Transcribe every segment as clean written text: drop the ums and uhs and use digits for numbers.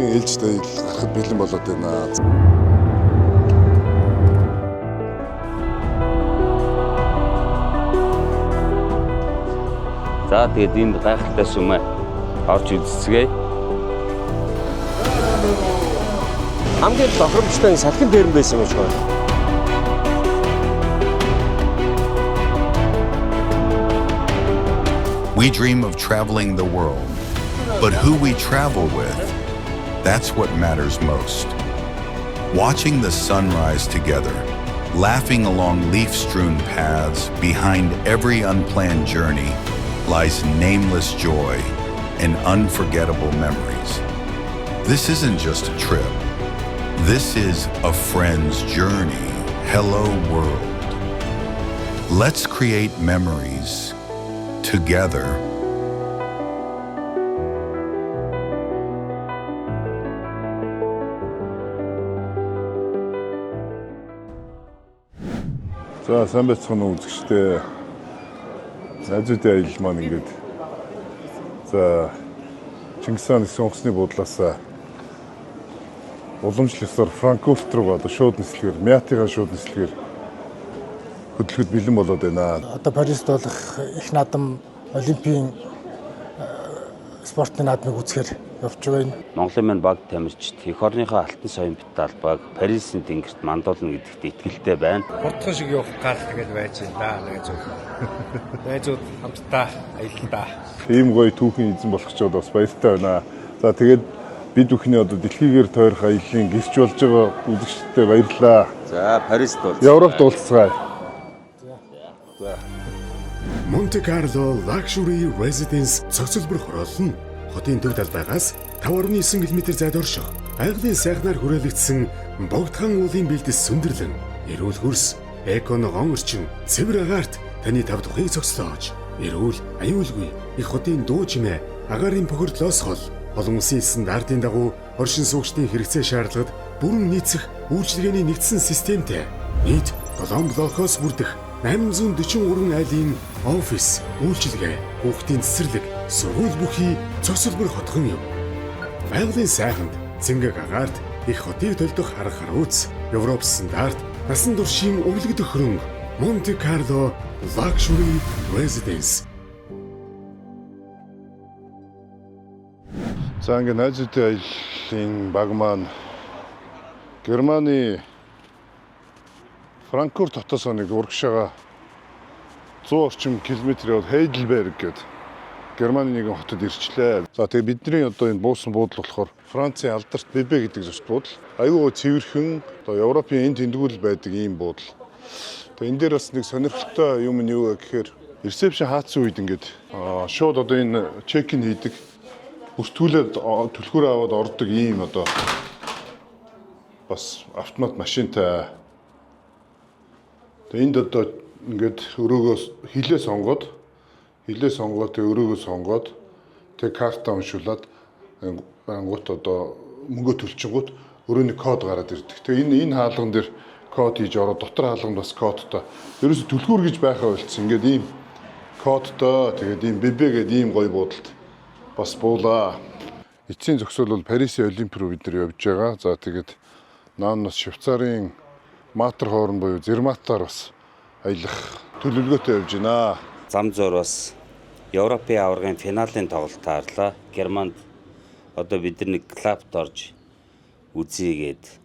Монголын ээлжтэй гарахад бэлэн болоод байна. За тэгээд энд гайхалтай сүмээ орж үзцгээе. Хамгийн тохиромжтой салхин дээр байсан юм шиг байна. We dream of traveling the world, but who we travel with, that's what matters most. Watching the sunrise together, laughing along leaf-strewn paths, behind every unplanned journey lies nameless joy and unforgettable memories. This isn't just a trip. This is a friend's journey. Hello world. Let's create memories together. За сайн байцгаана уу үзэгчдээ. Найзуудын аялал маань ингээд за Чингис хааны сонгосны буудлаас уламжлалсаар Франкфурт руу одоо шууд нислэгээр Мятигаа шууд нислэгээр хөдөлгөд бэлэн болоод байна. Одоо Парист болох их наадам Олимпийн спортын наадмыг үзэхээр явж байна. Монголын маань баг тамирчид эх орныхоо алтан соён бит албааг Парисын тэнгэрт мандуулна гэдэгт итгэлтэй байна. Хурдхан шиг явах гал тэгэл байж байна найз уу. Найзууд хамтдаа аялалдаа. Ийм гоё түүхийн эзэн болох ч бас баяртай байна. За тэгээд бид бүхний одоо дэлхийгээр тойрох аяллаа гэрч болж байгаа үзэгчдэд баярлалаа. За Парист бол Европт уулзцгаая. Monte Carlo Luxury Residence цогцлбор хороолно. Хотын төв талбайгаас 5.9 км зайд орших. Айглын сайхнаар хүрээлэгдсэн богдхан уулын бэлдэс сүндэрлэн, эрүүл хөрс, эко ногоон орчин, цэвэр агаарт таны тав тухыг цогцлоож, эрүүл, аюулгүй их хотын дуу чимээ, агаарын бохирдлоос хол, олон улсын стандартын дагуу оршин суугчдын хэрэгцээ шаардлагад бүрэн нийцэх үйлчилгээний нэгдсэн системтэй. Нийт 7 блокоос бүрдэх 843 айлын офис, үйлчилгээ, хүүхдийн цэцэрлэг, сургууль бүхий цогцлбор хотхон юм. Байгалийн сайханд цэнгэг агаарт их хотыг төлдөх арга харууц, Европ стандарт, насан туршийн өвлөгдөх хөрөнгө Monte Carlo Luxury Residence. За ингээд найзуудын аяллаа баг маань Германы Франкфурт хотоос нэг урагшаага 100 орчим километр яваад Heidelberg гэдэг Германы нэгэн хотод ирчлээ. За тэгээ бидний одоо энэ буусан буудал болохоор Францын алдарт Бебе гэдэг зочд буудал. Аюу цэвэрхэн одоо Европын энд тэмдгүүл байдаг ийм буудал. Тэгээ энэ дээр бас нэг сонирхолтой юм нь юу гэхээр ресепшн хаацсан үед ингээд шууд одоо энэ чек-ин хийдэг. Бүртгүүлээд түлхүүрээ аваад ордог ийм одоо бас автомат машинтай. Тэгээ энд одоо ингээд өрөөгөө хилээ сонгоод тэгээ өрөөгөө сонгоод тэгээ карта уншуулад ангууд одоо мөнгө төлчингууд өрөөний код гараад ирдэг. Тэгээ энэ хаалган дээр код хийж ороод дотор хаалганд бас кодтой. Ерөөсө түлхүүр гэж байхаа болцсон. Ингээд ийм кодтой тэгээд ийм бебе гэдэг ийм гоё буудалд бас буулаа. Эцсийн зохисол бол Парисын Олимп руу бид нар явж байгаа. За тэгээд наанаас Швейцарын Матер хоорн буюу Зерматтаар бас аялах төлөвлөгөөтэй явж байна. зам зуур бас Европын аваргын финалийн тоглолт таарлаа. Германд одоо бид нэг клубт орж үзьегээд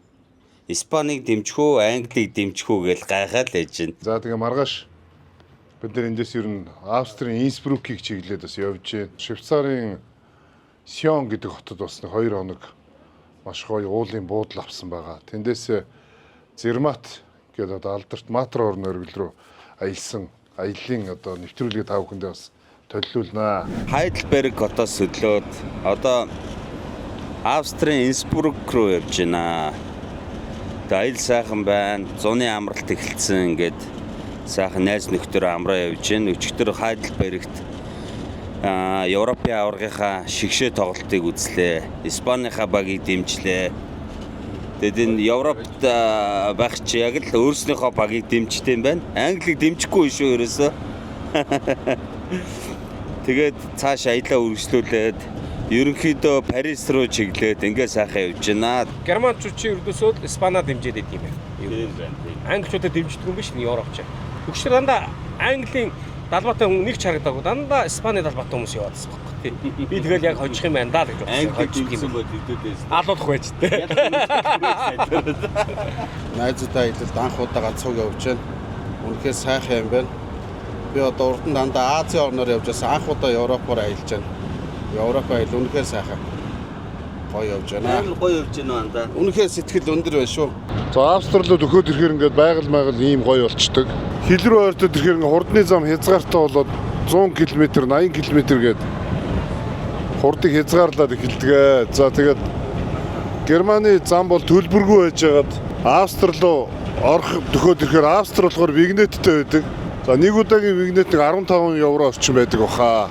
Испанийг дэмжих үү, Англиг дэмжих үү гэж гайхаад л ээж байна. За тэгээ маргааш бид нар эндээс ер нь Австрийн Инсбрукийг чиглээд бас явж байна. Швейцарын Сион гэдэг хотод бас 2 хоног маш гоё уулын буудал авсан байгаа. Тэндээс Зермат гэдэг одоо алдарт Матер орны өргөл рүү аялсан аяллаа одоо нэвтрүүлгээ тав хүндээ бас төлөвлөлнө. Heidelberg хотоос өдлөөд одоо Австрийн Инсбрук руу явж байна. Аял сайхан байна. Зуны амралт эхэлсэн ингээд сайхан найз нөхдөр амраа явж байна. Өчигдөр Heidelberg-т Европын аваргынхаа шигшээ тоглолтыг үзлээ. Испанийнхаа багийг дэмжлээ. Тэгэд энэ Европт байх чи яг л өөрснийхөө багийг дэмждэг юм байна. Англиг дэмжихгүй шүү ерөөсөө. Тэгээд цааш аялаа үргэлжлүүлээд ерөнхийдөө Парис руу чиглээд ингээ сайхан явж байна. Германчууд ердөөсөө Испанаа дэмжиж идэв юм байна. Англичуудад дэмждэг юм биш нь Европч. Өгчөр дандаа Английн далбаатай хүн нэг ч харагдаагүй. Дандаа Испани далбаатай хүмүүс яваадсан байхгүй тий. Би тэгэл яг хожих юм байна даа гэж бодсон. Алуулах байж тээ. Найзуудаа хэлэлд анх удаа ганцхан явж байна. Үнэхээр сайхан юм байна. Би одоо урд нь дандаа Азийн орноор явж байсан. Анх удаа Европоор аялж байна. Европ аялал үнэхээр сайхан. Гоё явж байна. Гоё явж байна даа. Үнэхээр сэтгэл өндөр байна шүү. За Австралид өгөхөд ирэхээр ингээд байгаль ийм гоё болчдөг. Хил рүү ойртоод ирэхээр ингээд хурдны зам хязгаартай болоод 100 км 80 км гээд хурдыг хязгаарлаад эхэлдэг. За тэгээд Германы зам бол төлбөргүй байжгаад Австрал руу орох төхөөд ирэхээр Австрал болохоор вигнеттэй байдаг. За нэг удаагийн вигнет нэг 15 евро орчим байдаг баха.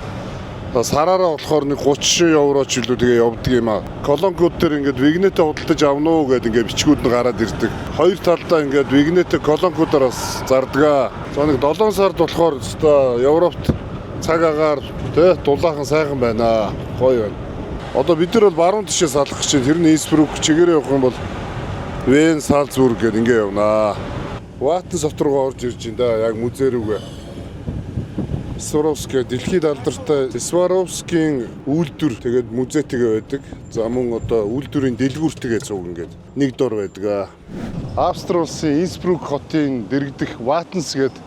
Сараараа болохоор нэг 30 евро ч илүү тэгээ явдаг юм аа. Колонкууд дээр ингээд вигнетээ худалдаж авна уу гэдэг ингээд бичгүүд нь гараад ирдэг. Хоёр талдаа ингээд вигнетээ колонкуудаар бас зардаг. За нэг 7 сард болохоор өстой Европт цаг агаар тэ дулаахан сайхан байна. Гоё байна. Одоо бид нар бол баруун тишээс алах гэж байна. Тэр нь Инсбрук чигээрээ явах юм бол Вен, Салцбург гэдэг ингээд явнаа. Ватн сот руу орж ирж байна да. Яг музей рүүгээ. Сваровский дэлхийд алдартай Сваровскийн үйлдвэр тэгээд музейтэйгээ байдаг. За мөн одоо үйлдвэрийн дэлгүүртэйгээ цуг ингээд нэг дор байдаг. Австри улсын Инсбрук хотын дэргэдэх Ватнс гэдэг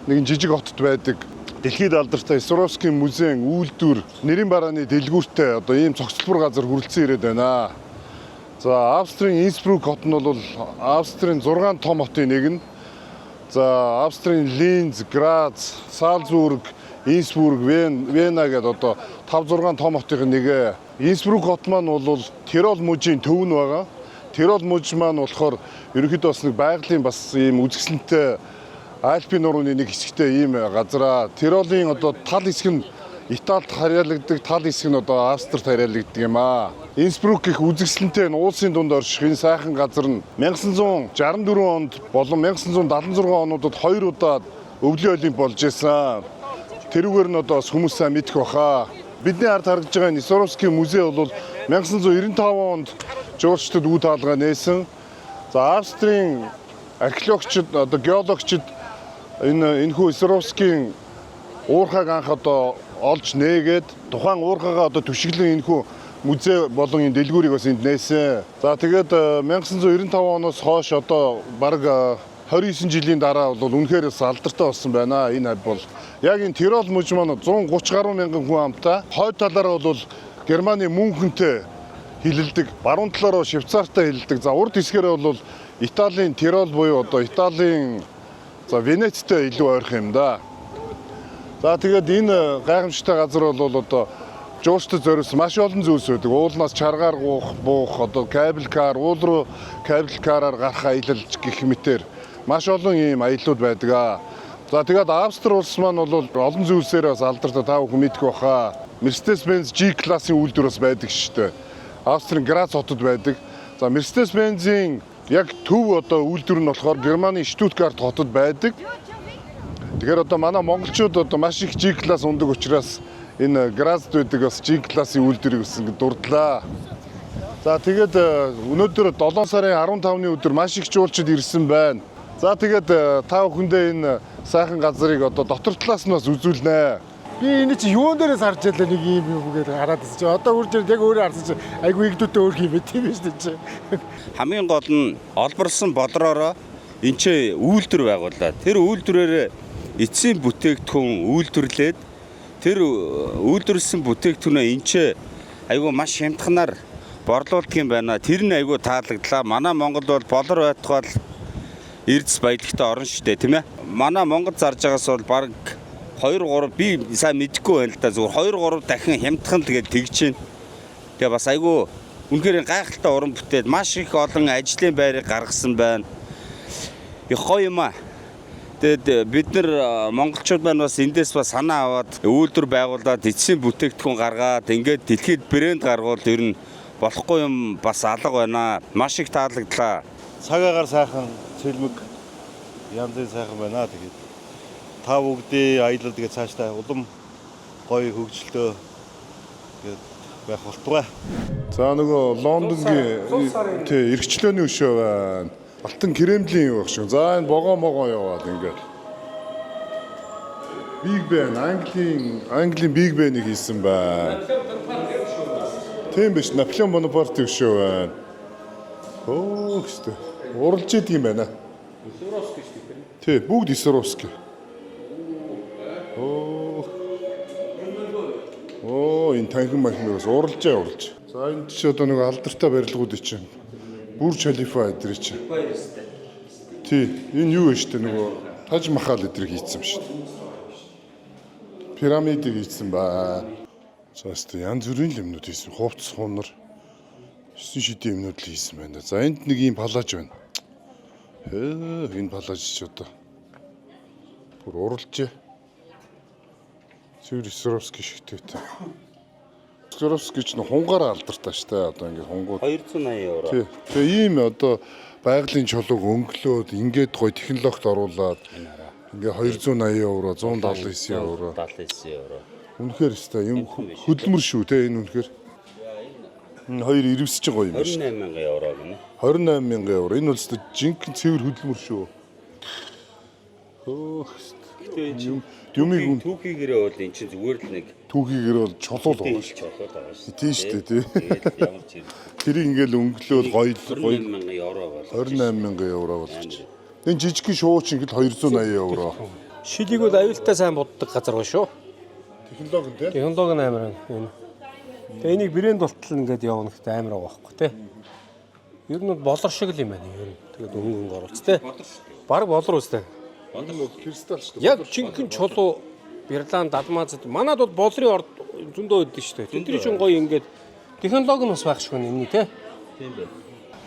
нэгэн жижиг хотод байдаг. Дэлхийд алдартай Сваровскийн музейн үйлдвэр нэрийн барааны дэлгүүртэй одоо ийм цогцлбор газар хүрэлцэн ирээд байна. За Австрийн Инсбрук хот нь бол Австрийн 6 том хотын нэг нь. За Австрийн Линз, Грац, Салцбург, Инсбург, Вена гэдэг одоо 5-6 том хотын нэг. Инсбрук хот маань бол Тирол мужийн төв нь байгаа. Тирол муж маань болохоор ерөнхийдөө бас нэг байгалийн бас ийм үзэсгэлэнтэй Альпийн нурууны нэг хэсэгтэй ийм газараа. Тиролийн одоо тал хэсэг нь Италид харьяалагддаг, тал хэсэг нь одоо Австрид харьяалагддаг юм аа. Инсбрук гэх үзэсгэлэнтэй уулсын дунд орших энэ сайхан газар нь 1964 онд болон 1976 онуудад 2 удаа өвлийн олимп болж байсан. Тэрүүгээр нь одоо хүмүүс сайн мэдэх баха. Бидний ард харагдж байгаа энэ Сваровскийн музей бол 1995 онд жуулчдад үе таалгаа нээсэн. За Австрийн археологчид одоо геологчид энэхүү Сваровскийн уурхайг анх одоо олж нээгээд тухайн уурхайгаа одоо түшиглэн энэхүү музей болон энэ дэлгүүрийг бас энд нээсэн. За тэгээд 1995 оноос хойш одоо бараг 29 жилийн дараа бол үнэхээр бас алдартай болсон байна. Энэ хав бол яг энэ Тирол муж маань 130 гаруй мянган хүн амтай. Хойд талаараа бол Германы Мюнхентэй хилэлдэг, баруун талаараа Швейцартай хилэлдэг. За урд хэсгээрээ бол Италийн Тирол буюу одоо Италийн за Венецтэй илүү ойрхон юм да. За тэгээд энэ гайхамшигтай газар бол одоо жуулчдад зориулсан маш олон зүйлс байдаг. Уулнаас чаргаар буух, одоо кабелкар, уул руу кабелкараар гарах аялал гэх мэтээр маш олон ийм аяллууд байдаг. За тэгээд Австри улс маань бол олон зүйлсээр бас алдартай та бүхэн мэдэх баха. Mercedes-Benz G классын үйлдвэр бас байдаг шүү дээ. Австрийн Грац хотод байдаг. За Mercedes-Benz-ийн яг төв одоо үйлдвэр нь болохоор Германы Штутгарт хотод байдаг. Тэгэхээр одоо манай монголчууд одоо маш их G класс ундаг учраас энэ Гразд байдаг бас G классын үйлдвэрийг бас ингэ дурдлаа. За тэгээд өнөөдөр 7 сарын 15-ны өдөр маш их жуулчид ирсэн байна. За тэгээд та бүхэндээ энэ сайхан газрыг одоо дотор талаас нь бас үзүүлнэ. Би энэ чи юун дээрээс харж ялаа нэг юм үгээд хараад байсан чи одоо үрж яг өөрөө харсан чи айгүй игдүүтэй өөр юм байт юм шүү дээ. Хамгийн гол нь олборлсон болроороо энэ ч үйлдвэр байгууллаа. Тэр үйлдвэрээр эцсийн бүтээгдэхүүн үйлдвэрлээд тэр үйлдвэрлсэн бүтээгдэхүүнээ энэ ч айгүй маш хямдханаар борлуулдаг юм байна. Тэр нь айгүй таалагдлаа. Манай Монгол бол болор байтугай эрдэс баялагтай орн шүү дээ, тийм ээ. Манай Монгол зарж байгаас бол баг 2-3 би сайн мэдэхгүй байна л да. Зүгээр 2-3 дахин хямдхан тэгээд тэгж байна. Тэгээ бас айгүй үнэхээр гайхалтай уран бүтээл маш их олон ажлын байрыг гаргасан байна. Их гоё юм аа. Тэгээд бид нар монголчууд маань бас эндээс бас санаа аваад үйлдвэр байгуулад эцсийн бүтээгдэхүүн гаргаад ингээд дэлхийд брэнд гаргуул ер нь болохгүй юм бас алга байна. Маш их таалагдлаа. Цагаагаар сайхан цэлмэг янзын сайхан байна. Тэгээд та бүгдээ аялал тэгээд цаашдаа улам гоё хөгжилтөө тэгээд байх болтугай. За нөгөө Лондонгийн тий эрхчлөөний өшөө байна. Алтан Кремлийн юу байх шиг. За энэ могоо яваад ингээд. Big Ben Английн Big Ben-ийг хийсэн байна. Тийм биш, Наполеон Бонапарт өшөө байна. Оо гэстэй. Уралж идэг юм байна. Исуровский шүү дээ. Тий, бүгд Исуровский. Энэ танхим махнаас уралж. За энэ ч одоо нэг алдартай барилгууд чинь. Бурж Халифа эдрий чинь. Тий, энэ юу вэ штэ нөгөө Таж Махал эдрийг хийцсэн шүү дээ. Пирамидыг хийцсэн ба. За өстө янз бүрийн юмнууд хийсэн. Хувцс хунар. 9 шидийн юмнууд л хийсэн байна. За энд нэг юм палаж байна. Энэ палаж ч одоо бүр уралж. Цэвэр Исуровский шигтэй. Исуровский ч нэг хунгаар алдартай штэ. Одоо ингээд хунгууд 280 евро. Тий. Тэгээ ийм одоо байгалийн чулууг өнгөлөөд ингээд гой технологид оруулаад ингээ 280 евро, 179 евро. 79 евро. Үнэхээр өстой юм хөдөлмөр шүү те энэ үнэхээр. Энэ хоёр ирвсэж гоё юм биш. 28000 евро гэнэ. 28000 евро. Энэ бол өстой жинхэнэ цэвэр хөдөлмөр шүү. Юмыг түүхийгээрээ бол эн чинь зүгээр л нэг түүхийгээр бол чулуул байгаа шүү. чулууд байгаа шүү. Тийм шүү дээ тий. Ямар ч юм. Тэр ингээл өнгөлөөд гоё 28000 евро бол. 28000 евро болж. Энэ жижиг шууч ингээл 280 евро. Шилийг бол аюултай сайн буддаг газар ба шүү. Технологи тий. Технологи нь амар энэ. Тэгээ энийг брэнд болтол ингээд явна гэхдээ амар байгаа байхгүй тий. Ер нь болор шиг л юм байна ер нь. Тэгээд өнгө оруулц тий. Бараг болор үстэй. Кристалл шүү. Яг жинхэнэ чулуу Берланд Алмазад манад бол болрын орд зөндөө өгдөө шүү дээ. Тэдний чинь гоё ингээд технологи нь бас байх шиг байна тий. Тийм байна.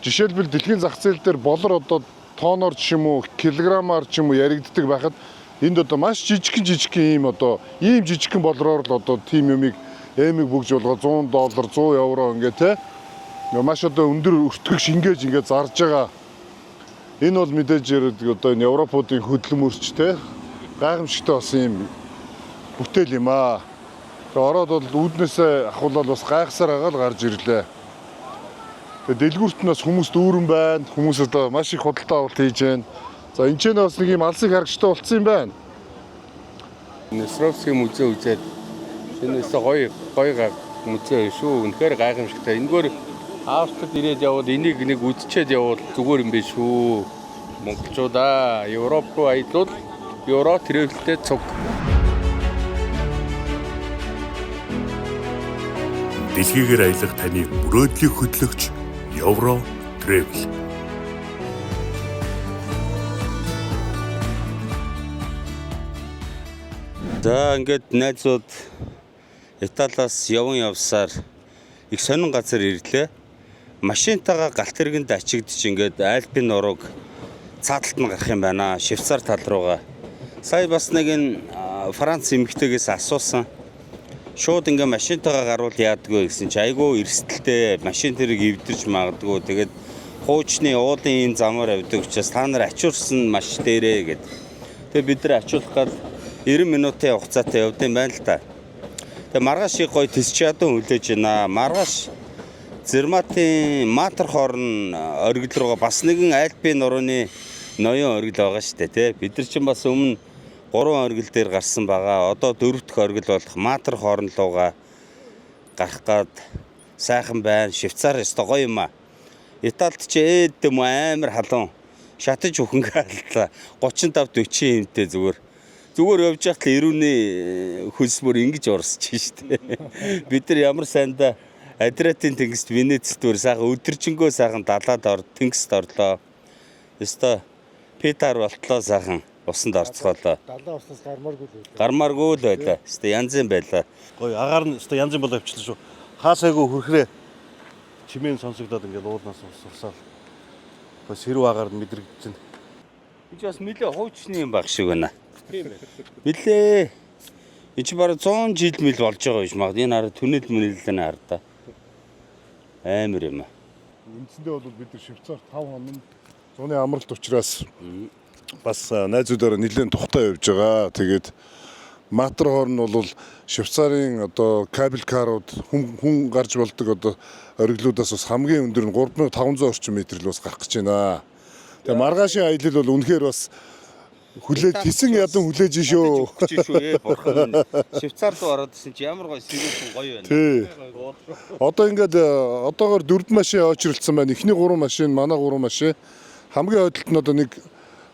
Жишээлбэл дэлхийн зах зээл дээр болор одоо тоноор ч юм уу, килограммаар ч юм уу яригддаг байхад энд одоо маш жижигхэн ийм одоо ийм жижигхэн болроор л одоо тим юмыг эмиг бүгж болгоо $100, €100 ингээ те. Маш одоо өндөр өртгөгч ингээд зарж байгаа. Энэ бол мэдээж одоо энэ Европуудын хөдөлмөрч те гайхамшигтай бас ийм бүтээл юм аа. Тэгээ ороод бол үүднээсээ ахуулаад бас гайхсаар байгаа л гарч ирлээ. Тэгээ дэлгүүрт нь бас хүмүүст дүүрэн байна. Хүмүүс одоо маш их худалдаа авалт хийж байна. За энэ ч бас нэг юм алсыг харагчтай болцсон юм байна. Исуровский музей үзээд энэс гоё музей шүү. Үнэхээр гайхамшигтай. Энэгээр Австрид ирээд явбал энийг нэг үзчихэд явбал зүгээр юм биш шүү. Монголчуудаа Европ руу аялал Евро тэрэлтэй цуг. Дэлхийгээр аялах таны мөрөөдлийг хөтлөгч Euro Travel. За ингээд найзууд Италиас явсаар их сонин газар ирлээ. Машинтайгаа галт тэргэнд ачигдчих ингээд Альпийн нурууг цааталт нь гарах юм байна. Швейцар тал руугаа. Сая бас нэг энэ Франц эмэгтэйгээс асуусан. Шууд ингээ машинтайгаа гарвал яадгүй гэсэн чи айгүй эрсдэлтэй машин тэрэг эвдэрч магадгүй. Тэгээд хуучны уулын энэ замаар авдаг учраас та нар ачуурсан маш дээрээ гэд. Тэгээд бид нар ачуулах гал 90 минутын хугацаатай явдсан байна л та. Тэгээд маргаашийг гоё тисч ядсан хүлээж байна. Маргааш Зерматын Матер хорн оргил руугаа бас нэгэн Альпийн нурууны ноён оргил байгаа шүү дээ тий. Бид нар чинь бас өмнө 3 оргил дээр гарсан байгаа. Одоо 4 дахь оргил болох Матер хорн руугаа гарах гад сайхан байна. Швейцар өстой гоё юм аа. Италид ч ээдэм амар халуун. Шатаж өхөнгөө аллаа. 35-40 юмтэй зүгээр явж байхад л ирүүний хөлсмөр ингэж урсч штэ. Бид нар ямар сайндаа Адриатын тэнгист Венецд бүр сайхан өдөржингөө сайхан далаад тэнгист орлоо. Өстой Питер болтлоо сайхан усанд орцгоолоо. Далаа уснаас Гармааргүй л байлаа. Өстой янзын байлаа. Гоё агаар нь өстой янзын бол авчлаа шүү. Хаасайгүй хөрхрээ чимээн сонсогдоод ингээд уулнаас урсаад. Гоё сэрүү агаар нь мэдрэгдэж байна. Энд бас нэлээ хуучны юм баг шиг байна. Тийм ээ. Нэлээ. Энд чи бараг 100 жил мэл болж байгаа биш магад. Энэ хараа түнэл мэнэллэн хардаа. Амар юм аа. Үндсэндээ бол бид нар Швейцарт 5 хоног зуны амралт учраас бас найзуудаараа нэлээд тухтай явж байгаа. Тэгээд Матер хоорн бол Швейцарын одоо кабель карууд хүн гарч болдог одоо ориглуудаас бас хамгийн өндөр нь 3500 орчим метр л бас гарах гэж байна. Тэгээ маргаашийн аялал бол үнэхээр бас хүлээж тэсэн ядан хүлээж шүү. Бурхан. Швейцар руу ороод ирсэн чи ямар гоё сэрүүхэн гоё байна. Тий. Одоо ингээд одоогоор 4 машин очролцсон байна. Эхний 3 машин, манай 3 машин. Хамгийн хойдолт нь одоо нэг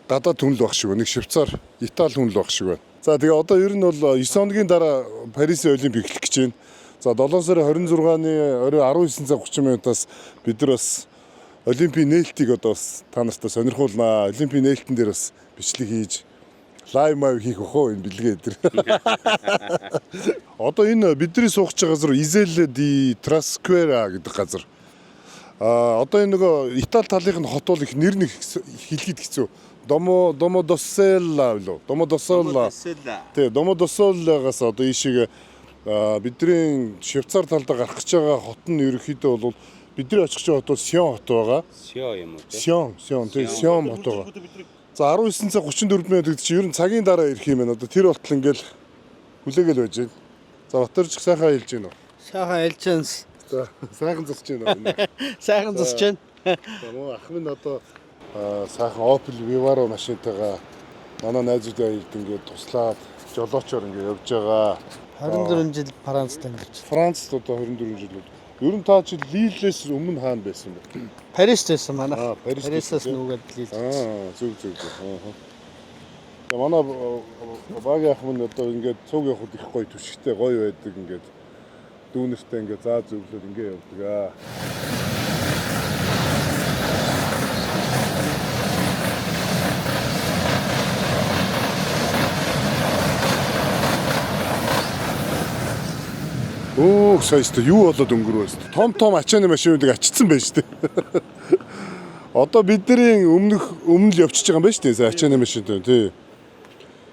гадаад хүн л баг шиг байна. Нэг Швейцар, Итали хүн л баг шиг байна. За тэгээ одоо ер нь бол 9 хоногийн дараа Парисын Олимпик эхлэх гэж байна. За 7 сарын 26-ны орой 19:30 минутаас бид нар бас Олимпийн нээлтийг одоо бас та нартай сонирхуулнаа. Олимпийн нээлтэн дээр бас бичлэг хийж лайв хийх өхөө энэ бэлгээ дээр. Одоо энэ бидний суугч байгаа газар Iselle di Trasquera гэдэг газар. Одоо энэ нөгөө Итали талынх нь хот бол их нэр нэг хэлхийд хэцүү. Domodossola лөө. Domodossola. Тий, Domodossola-гаас одоо ийшээ бидний Швейцар талд гарах гэж байгаа хот нь ерөнхийдөө бол бидний очих гэж байгаа хот бол Сион хот байгаа. Сион юм уу те? Сион, тий, Сион хот байгаа. За 19:34 минут чи ер нь цагийн дараа ирэх юм байна. Одоо тэр болтол ингээл хүлээгээл байж байна. За Батөрч сайхан хэлж байна уу? Сайхан хэлж байна. За сайхан засч байна уу? Сайхан засч байна. За мөн ах минь одоо сайхан Opel Vivaro машинтайгаа манай найзуудын аялд ингээд туслаад жолоочоор ингээд явж байгаа. 24 жил Францд амьдарч. Францд одоо 24 жил. Ер нь та чи Лилээс өмнө хаана байсан бэ? Парист байсан манай. Парисаас нүгэд Лил. Зүг. Манай багийн ах минь одоо ингээд цуг явахд их гоё түшигтэй гоё байдаг ингээд дүүнэртэй ингээд заа зөвлөд ингээд явдаг. Оо саяста юу болоод өнгөрөө байсан. Том ачааны машинуудыг ачицсан байж тээ. Одоо бидний өмнө л явчихж байгаа юм байна шүү дээ. Ачааны машинтай тий.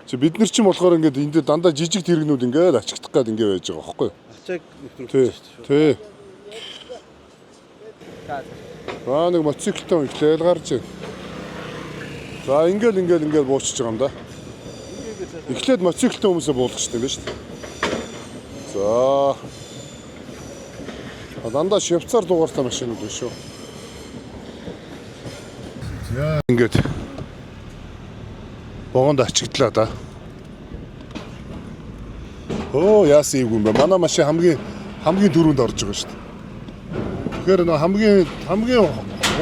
Чи бид нар ч юм болохоор ингээд энд дандаа жижиг тэрэгнүүд ингээд ачигдах гээд ингээд байж байгаа байхгүй юу? Ачааг нэвтрүүлж шүү. Тий. Нэг мотоциклтай ихлээл гарч байна. За ингээд буучиж байгаа юм да. Эхлээд мотоциклтай хүмүүсээ буулгах хэрэгтэй юм байна шүү дээ. За. Дандаа Швейцар дугаартай машинууд байна шүү. За ингээд богонд ачигдлаа да. Оо яасан юм бэ? Манай машин хамгийн дөрөнд орж байгаа шүү дээ. Тэгэхээр нөө хамгийн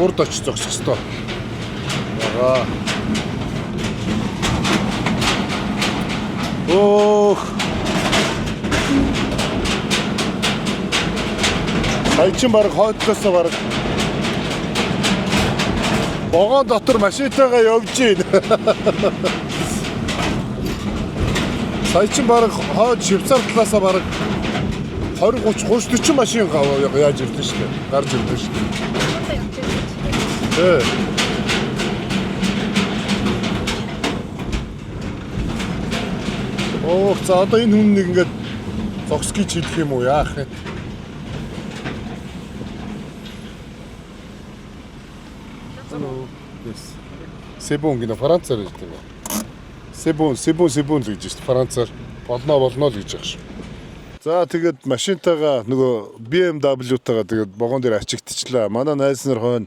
урд очиж зогсох ёстой. Ягаа. Ох. Хайчин баг хойдлоосоо баг богоон дотор машинтайгаа явж байна. Хайчин баг хойд Швейцар талаасаа баг 20-30-40 машин яаж ирдэ шүү дээ. Гарч ирдэ шүү дээ. Оо за одоо энэ хүн нэг ингээд зогс гэж хэлэх юм уу яах вэ? Себон гинэ Францаар хэлдэг юм. Себон л гэж шүү дээ. Францаар болно л гэж байгаа шүү. За тэгээд машинтайгаа нөгөө BMW-тайгаа тэгээд богоон дээр ачигдчихлаа. Манай найз нар хойно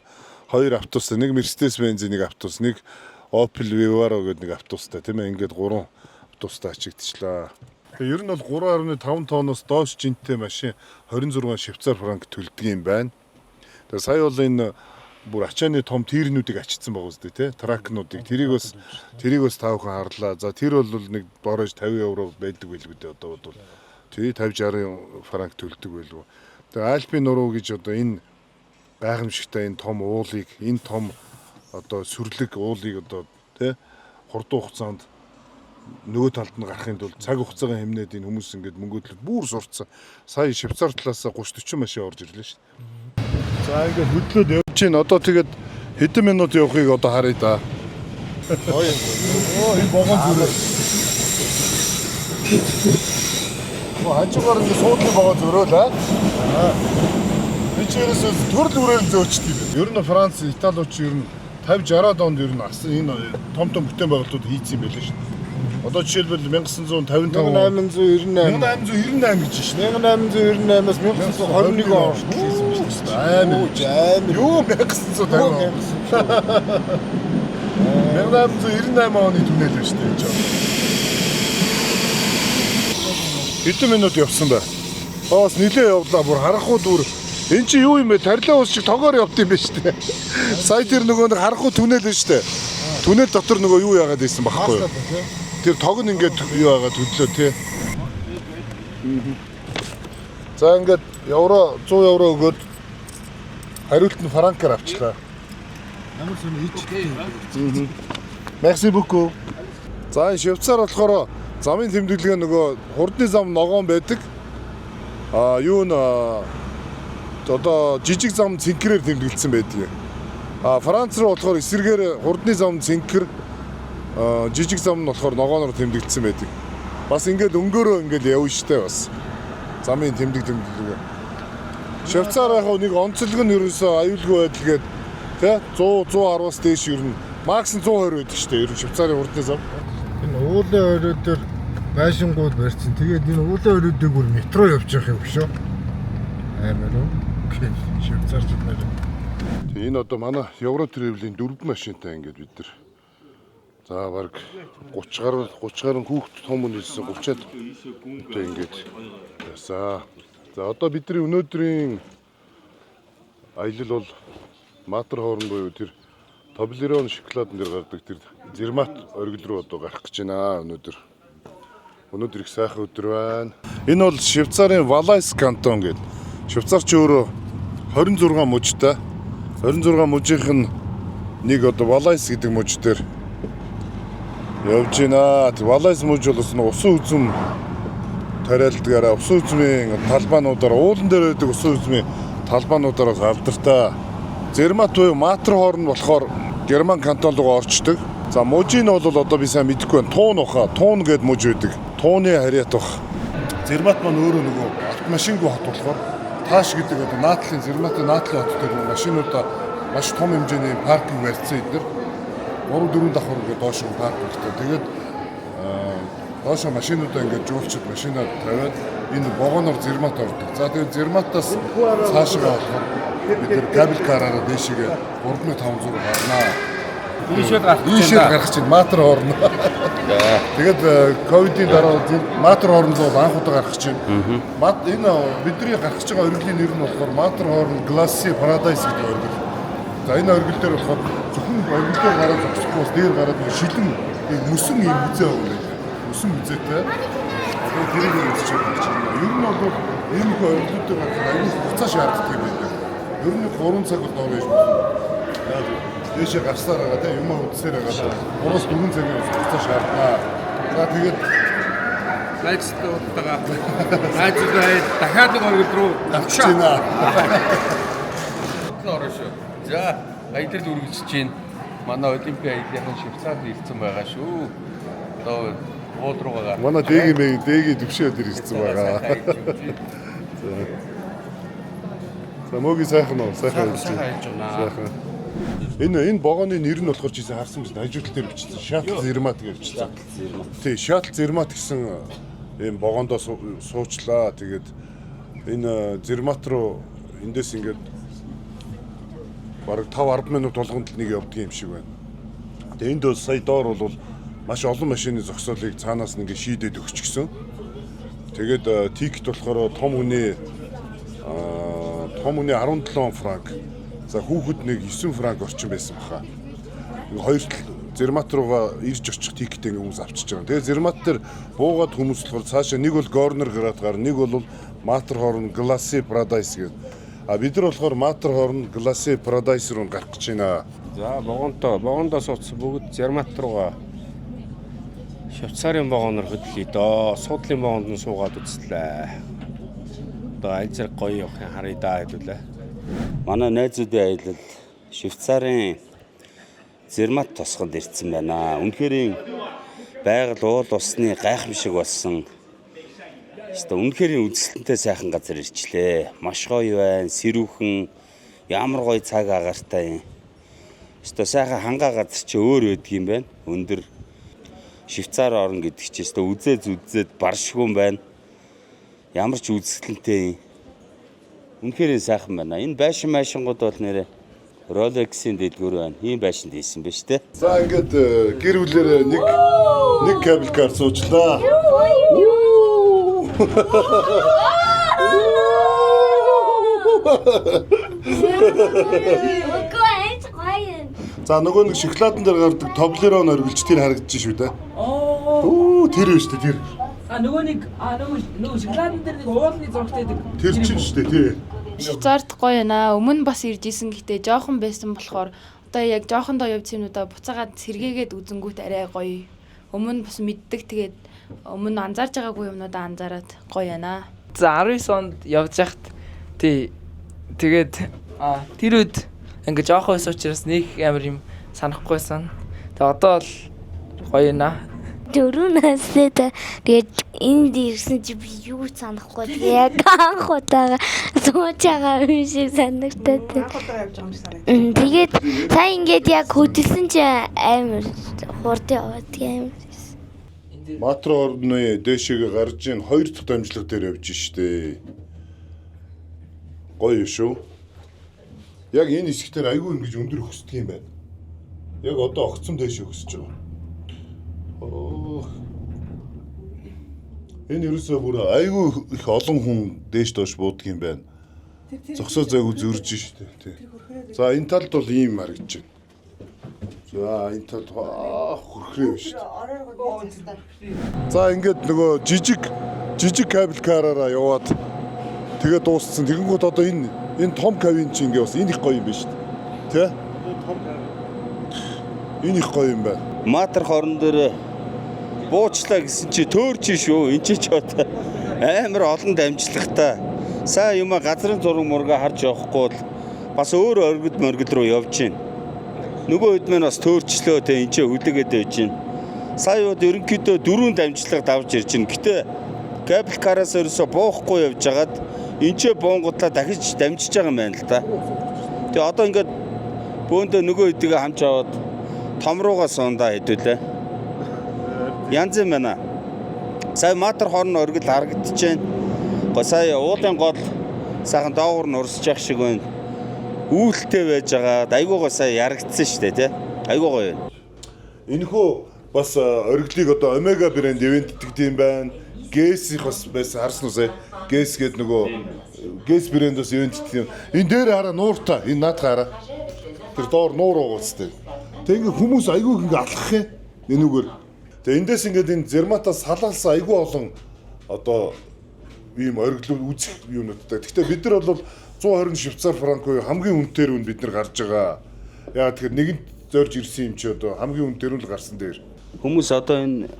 2 автобус, нэг Mercedes-Benz нэг автобус, нэг Opel Vivaro гэдэг нэг автобустай тийм ээ. Ингээд 3 автобустай ачигдчихлаа. Тэгээд ер нь бол 3.5 тонноос доош жинтэй машин 26 Швейцар франк төлдөг юм байна. Тэгээд сая бол энэ бүр ачааны том тэрнүүдийг ачицсан байгаа үстэй тий тракнуудыг тэрийг бас таавхан харлаа. За тэр бол нэг борож 50 евро байдаг байлгүй дээ одоо бол тий 50-60 франк төлдөг байлгүй. Тэгээ Альпийн нуруу гэж одоо энэ гайхамшигтай энэ том уулыг энэ том одоо сүрлэг уулыг одоо тий хурдан хугацаанд нөгөө талд нь гарахын тулд цаг хугацаагаа хэмнээд энэ хүмүүс ингээд мөнгөдлөд бүр сурцсан. Сая Швейцар талаас 30-40 машин орж ирлээ шүү дээ. За ингээд хөдлөөд явж байна. Одоо тэгээд хэдэн минут явахыг одоо харъя да. Оо энэ богоон зүрээ. Хажуугаар ингээд суудны богоон зөрөөл аа. Би ч ерөөсөө төрөл бүрээр зөөчдөг. Ер нь Франц, Италиуч ер нь 50-60 онд ер нь асан энэ том бүтээн байгуулалтууд хийцсэн байлээ шүү дээ. Одоо жишээлбэл 1955 1898 гэж шин. 1898-аас 1921 он хүртэл Амар. Юу 1950. 1898 оны түнэл байна шүү дээ. Хэдэн минут явсан бай. Бас нилээ явлаа бүр харахгүй дүр. Эн чи юу юм бэ? Тарилаа ус шиг тогоор явд юм байна шүү дээ. Сая тэр нөгөө нэг харахгүй түнэл байна шүү дээ. Түнэл дотор нөгөө юу яагаад ийсэн багхгүй юу? Тэр тог нь ингээд юу яагаад хөдлөө тий. За ингээд евро 100 евро өгөөд хариулт нь франкаар авчлаа. ямар сони хийж. Merci beaucoup. За энэ Швейцар болохоор замын тэмдэглэгээ нөгөө хурдны зам ногоон байдаг. Юу н одоо жижиг зам цэнкрээр тэмдэглэсэн байдаг. Франц руу болохоор эсрэгээр хурдны зам цэнкэр жижиг зам нь болохоор ногооноор тэмдэглэсэн байдаг. Бас ингээд өнгөөрөө ингээд явна штэ бас. Замын тэмдэглэгээ. Швейцар яг нэг онцлог нь ерөөсөө аюулгүй байдал гээд тий 100-110-аас дээш ер нь макс нь 120 байдаг штэ ер нь Швейцарын хурдны зам. Энэ уулын орой дээр байшингууд барьсан. Тэгээд энэ уулын орой дээр бүр метро явж явах юм шүү. Амар уу? Швейцарчууд нэр. Энэ одоо манай Евро Travel-ийн 4 машинтай ингээд бид нар за баг 30 гаруй хүүхд том үнэлсэн 30-аад одоо ингээд ясаа. За одоо бидний өнөөдрийн аялал бол Маттерхорн буюу тэр Toblerone шоколадн дээр гардаг тэр Зермат оргил руу одоо гарах гэж байна өнөөдөр. Өнөөдөр их сайхан өдөр байна. Энэ бол Швейцарын Valais кантон гэдэг. Швейцарч өөрөө 26 мужтай. 26 мужийнх нь нэг одоо Valais гэдэг муж дээр явж байна. Valais муж бол усан үзэм тариалдгаараа усан үзмийн талбаануудаар уулан дээр байдаг усан үзмийн талбаануудаараас алдартай. Зермат буюу Маттерхорн болохоор Герман кантон руу орчдөг. За мужийн нь бол одоо би сайн мэдэхгүй байна. Туун уха, туун гэдэг муж байдаг. Тууны харьяат бах. Зермат маань өөрөө нөгөө автомашингүй хот болохоор тааш гэдэг одоо наадлын Зерматын наадлын хот дээр машинуудаа маш том хэмжээний паркинг барьсан эдгээр 3-4 давхар ингээд доош нь паркингтай. Тэгээд доош машинуудаа ингээд жуулчид машинаа тавиад энэ вагоноор Зермат ордог. За тэгээд Зерматаас цаашгаа болохоор бид тэр кабель караараа дээшгээ 3500 гарнаа. Ийшээ гарах чинь Маттерхорн. Тэгээд ковидын дараа Маттерхорн бол анх удаа гарах чинь. Энэ бидний гарах гэж байгаа оргилийн нэр нь болохоор Маттерхорн Glacier Paradise гэдэг оргил. За энэ оргил дээр болохоор зөвхөн оргилдээ гараад зогсохгүй дээр гараад шилэн мөсөн юм үзээ өгнө. Мөсөн үзээтэй. Тэгээд тэрийг үзэж байгаа. Ер нь бол энэ оргилуудыг гарах аюул хугацаа шаарддаг юм байна. Ер нь 3 цаг бол орж байна. Дэшээ гарсаар байгаа те юм үзсээр байгаа. 3-4 цагийн хугацаа шаарднаа. За тэгээд Найзтай удаагаа найзтай дахиад нэг оргил руу авч байна. Орно шүү. За аялал үргэлжлэж байна. Манай Олимпийн аяллахын Швейцарт ирсэн байгаа шүү. Одоо уул руугаа. Манай дэгийн төвшөөд ирсэн байгаа. За мөгийн сайхан уу? Сайхан ажиллаж байна. Энэ богооны нэр нь болохоор жийсэн харсан биз хажуудлал дээр бичсэн. Shuttle Zermatt гэж бичсэн. Тий, Shuttle Zermatt гэсэн ийм богоондоо суучлаа. Тэгээд энэ Zermatt руу эндээс ингээд бараг 5-10 минут болгонд нэг явдаг юм шиг байна. Тэгээд энд бол сая доор бол маш олон машины зогсоолыг цаанаас нь ингээд шийдээд өгчихсөн. Тэгээд тикет болохоор том хүний 17 франк. За хүүхэд нэг 9 франк орчим байсан баха. Хоёр Зермат руугаа ирж очих тикет ингээ хүмүүс авчиж байгаа. Тэгээ Зермат дээр буугаад хүмүүс болохоор цаашаа нэг бол Горнер градгаар, нэг бол Маттерхорн Glacier Paradise гэдэг. Бид нар болохоор Маттерхорн Glacier Paradise руу гарах гэж байна. За вагондоо суудсан бүгд Зермат руугаа Швейцарын вагоноор хөдлөе доо. Суудлын вагонд нь суугаад үзлээ. Одоо аль зэрэг гоё явахын харъя даа хэдүүлээ. Манай найзуудын аялалд Швейцарын Зермат тосгонд ирсэн байна. Үнэхээр байгаль уул усны гайхамшиг болсон. Үнэхээр үзэлтэнтэй сайхан газар ирчлээ. Маш гоё байна, сэрүүхэн, ямар гоё цаг агаартай юм. Сайхан хангаа газар чи өөр байдаг юм байна. Өндөр. Швейцар орно гэдэг чинь үзээд баршгүй байна. Ямар ч үзэсгэлэнтэй. Үнэхээр сайхан байна. Энэ байшингууд бол нэрээ Rolex-ийн дэлгүүр байна. Ийм байшинд ийсэн ба штэ. За ингээд гэр бүлээр нэг кабель кар суучлаа. За нөгөө нэг шоколадан дээр гардаг Toblerone оргилж тэр харагдаж шүү дээ. Тэр биш үү тэр. нөгөө шоколадн дээр нэг уулны зургтай байдаг. Тэр чинь шүү дээ тий. Швейцарт гоё наа. Өмнө бас ирж исэн гэхдээ жоохон байсан болохоор одоо яг жоохондоо явж юмнуудаа буцаагаад сэргээгээд үзэнгүүт арай гоё. Өмнө бас мэддэг тэгээд өмнө анзаарж байгаагүй юмнуудаа анзаараад гоё яана. За 19 онд явж хахад тэгээд тэр үед ингээ жоохон байсан учраас нэг амар юм санахгүйсэн. Тэгээд одоо бол гоё наа. 4 настай тэгээд энд ирсэн чи би юу санахгүй яг анх удаа сууж байгаа юм шиг санагдаад. Тэгээд та ингээд яг хөдөлсөн чи амар хурд яваад юм. Матро орны дээшээ гарж ийн 2 дахь дамжлага дээр явж штэ. Гоё шүү. Яг энэ хэсгээр айгүй ингэж өндөр өсдөг юм байна. Яг одоо огцом дээшээ өсөж байгаа. Энэ ерөөсөө бүр айгүй их олон хүн дээш доош буудаг юм байна. Зогсоо зайгүй зөрж штэ тий. За энэ талд бол ийм харагдаж байна. За энэ талд хөрхрөө штэ. За ингээд нөгөө жижиг кабель караараа яваад тэгээ дууссан. Тэгэнгүүт одоо энэ том кабин чи ингээ бас энэ их гоё юм байна штэ. Тэ? Энэ их гоё юм байна. Матер хорон дээр буучлаа гэсэн чи төөрч шүү. Энд ч одоо амар олон дамжлагтай. Сайн юм газрын зураг мурга харж явахгүй бол бас өөр оргил руу явж гин. Нөгөө хэд мэн бас төөрчлөө те энд ч хүлээгээд байж гин. Сая ud ерөнхийдөө 4 дамжлага давж ирж гин. Гэтэ кабель караас өрөөсө буухгүй явж хагаад энд ч буунгуудлаа дахиж дамжиж байгаа юм байна л да. Тэгээ одоо ингээд бөөндөө нөгөө хэдийгээ хамж аваад том руугаа сундаа хэдүүлээ. Янз юм байна. Сая матер хорн оргил харагдаж байна. Сая уулын гол сайхан доогуур нь урсж явах шиг байна. Үүлтэй байж байгаа. Айгуугаа сая ярагдсан шүү дээ, тий. Айгуу гоё байна. Энэхүү бас оргилыг одоо Омега брэнд ивент гэдэг юм байна. Гэс их бас байсан харсан уу сая? Гэс гэдэг нөгөө Гэс брэндээс ивент гэдэг юм. Энэ дээр хараа нууртай. Энэ наадах хараа. Тэр доор нуур уугацтай. Тэг ингээ хүмүүс айгууг ингээ алхах юм. Энүүгээр. Тэг эндээс ингээд энэ Зерматаас салаалсан айгуу олон одоо ийм оргил үзэх юмнуудтай. Гэхдээ бид нар бол 120 швейцар франкгүй хамгийн үнэтэй үн бид нар гарч байгаа. Яа тэгэхээр нэгэнт зорж ирсэн юм чи одоо хамгийн үнэтэй л гарсан дээр. Хүмүүс одоо энэ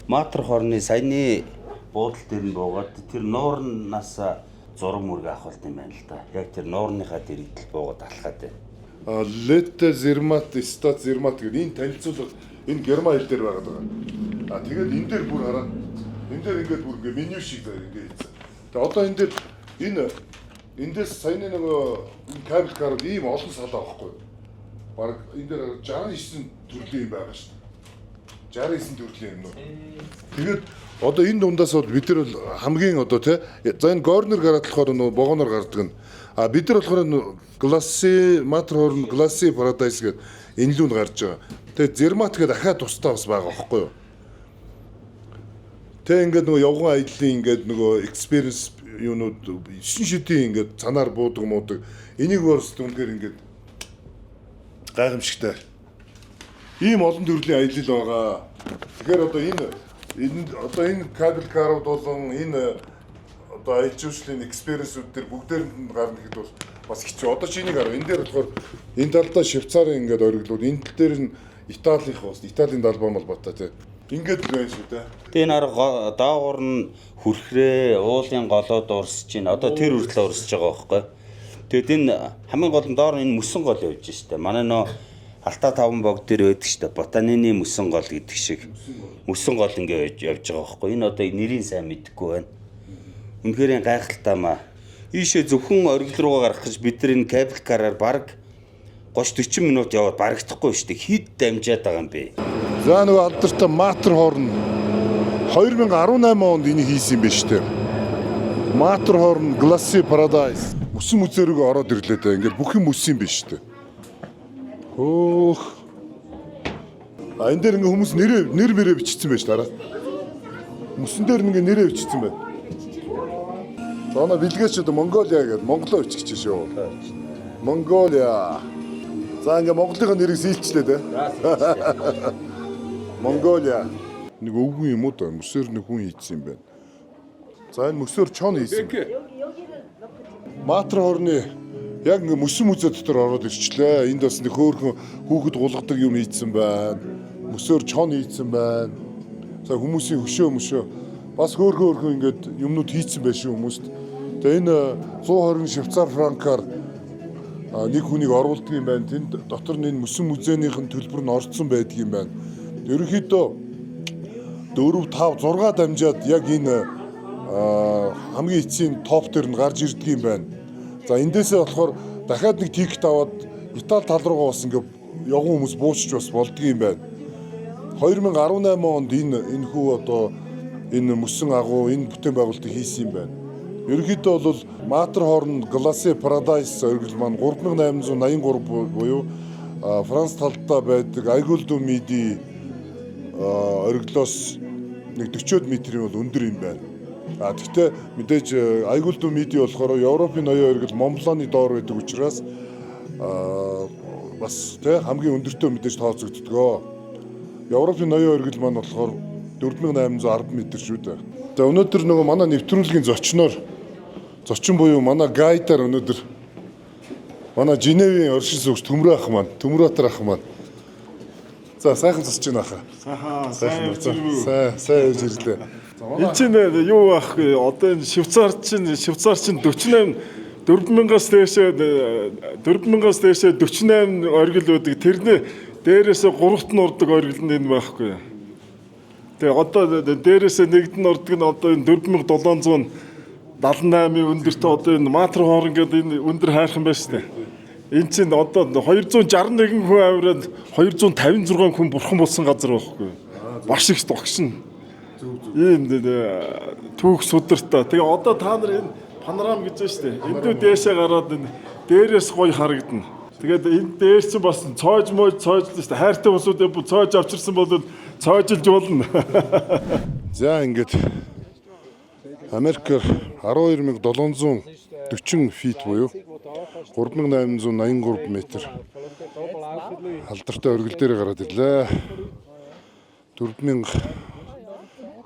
матер хорны саяны буудал дээр нь буугаад тэр нуурнаас зураг мөрөг авах юм байна л да. Яг тэр нуурныхаа дэрэгдэл буугаад алхаад байна. Летте Зермат, Стат Зермат гэдэг энэ танилцуулга энэ герман хэл дээр байгаа даа. Тэгээд энэ дээр бүр хараа. Энэ дээр ингээд бүр ингээ меню шиг ингээ хийсэн. Тэгээд одоо энэ дээр эндээс саяны нөгөө кабель карууд ийм олон салаа авахгүй. Бараг энэ дээр 69 төрлийн юм байгаа шүү дээ. 69 төрлийн юм уу. Тэгээд одоо энэ дундаас бол бид нар хамгийн одоо тий за энэ горнер гараад болохоор нөгөө богоноор гардаг нь. Бид нар болохоор Glassy Matер хорн Glassy Paradise гэдэг энэ лүүнд гарч байгаа. Тэгээд Zermatt гэдэг дахиад тусдаа бас байгаа байхгүй юу? Тэг ингээд нөгөө явган аяллаа ингээд нөгөө experience юунууд шин шидийн ингээд цанаар буудаг муудаг. Энийг өөрсдөө үнээр ингээд гайхамшигтай. Ийм олон төрлийн аялал байгаа. Тэгэхээр одоо энэ кабель карууд болон энэ одоо аялал жуулчлалын experience-үүд төр бүгдээрэнд гарна гэхэд бол бас хэцүү. Одоо чи энийг хараа. Энэ дээр болохоор энэ талдаа Швейцарын ингээд ориглууд, энэ тал дээр нь Италих бас Италийн далбаа малбатай тий. Ингээд байна шүү дээ. Тэгээ нар доогуур нь хүрхрээ, уулын голоод урсж байна. Одоо тэр хүртэл урсж байгаа байхгүй. Тэгэд энэ хамгийн гол нь доор энэ мөсөн гол явж штэ. Манай нөө Алта 5 бог дээр байдаг штэ. Ботанины мөсөн гол гэдэг шиг. Мөсөн гол ингээд явж байгаа байхгүй. Энэ одоо нэрийн сайн мэдэхгүй байна. Үнэхээр гайхалтай маа. Ийшээ зөвхөн оргил руугаа гарах гэж бид нар энэ кабель караар баг 30-40 минут яваад барагдахгүй штэ. Хид дамжаад байгаа юм бэ. За нөгөө алдартай Маттерхорн 2018 онд энийг хийсэн юм байна шүү дээ. Маттерхорн Glacier Paradise. Мөсөн мүзээрөөгөө ороод ирлээ дээ. Ингээд бүх юм мөсөн юм байна шүү дээ. Хөөх. Энэ дээр ингээ хүмүүс нэр мэрээ бичсэн байж дараа. Мөсөн дээр ингээ нэрээ бичсэн байна. Зоно бэлгээч одоо Монголиа гэдэг Монголоо бичиж шүү. Монголиа. За ингээ Монголын нэрийг сэлчлээ дээ. Монголиа. Нэг өвгөн юм уу да мөсөр нэг хүн хийсэн юм байна. За энэ мөсөр чон хийсэн. Маттерхорны яг ингээ мөсөн мүзээ дотор ороод ирчлээ. Энд бас нэг хөөрхөн хүүхэд гулгадаг юм хийсэн байна. Мөсөр чон хийсэн байна. За хүмүүсийн хөшөө бас хөөрхөн ингээд юмнууд хийсэн байх шүү хүмүүст. Тэгээ энэ 120 швейцар франкаар нэг хүнийг оруулдаг юм байна. Тэнд дотор нь энэ мөсөн музейнийхэн төлбөр нь орцсон байдаг юм байна. Ерөнхийдөө 4, 5, 6 дамжаад яг энэ хамгийн эцсийн топ дээр нь гарч ирдэг юм байна. За эндээсээ болохоор дахиад нэг тикет аваад Итали тал руугаа бас ингээд явган хүмүүс буучж бас болдго юм байна. 2018 онд энэ хүү одоо энэ мөсөн агуу энэ бүтээн байгуулалтыг хийсэн юм байна. Ерөнхийдөө бол Маттерхорн Glacier Paradise оргил маань 3883 буюу Франц талдаа байдаг Айгулдо Миди оргилоос нэг 40 метрийн бол өндөр юм байна. Гэхдээ мэдээж Айгулдо Миди болохоор Европын ноён оргил Монбланы доор байдаг учраас бас хамгийн өндөртөө мэдээж тооцогддог. Европын ноён оргил маань болохоор 4810 м шүү дээ. За өнөөдөр нөгөө манай нэвтрүүлгийн зочин буюу манай гайдаар өнөөдөр манай Женевийн оршин суугч Төмрөө ах маань, Төмрөөтөр ах маань. За сайхан зосч байна ахаа. Сайн явж ирлээ. Энэ чинь юу ахгүй одоо энэ Швейцар чинь 48 4000-аас дээшээ 48 оргил байдаг. Тэрний дээрээсээ 3-т нь урдаг оргил нь энэ байхгүй. Тэгээ одоо дээрээсээ нэгд нь урдаг нь одоо энэ 4778-ийн өндөртөө одоо энэ Маттерхорн гэдэг энэ өндөр хайрхан байна шүү дээ. Энэ чинь одоо 261 хүн авираад 256 хүн бурхан болсон газар байхгүй. Баш их тогшин. Ийм түүх судартай. Тэгээ одоо та нар энэ панорам гэж байна шүү дээ. Эндүү дээшээ гараад энэ дээрээс гоё харагдана. Тэгээд энэ дээр чинь бас цоож цоожлоо шүү дээ. Хайртай хүмүүсүүд цоож авчирсан бол цоожилж болно. За ингээд Америкээр 12740 фит буюу 3883 м алдартай оргил дээр гараад ирлээ. 4000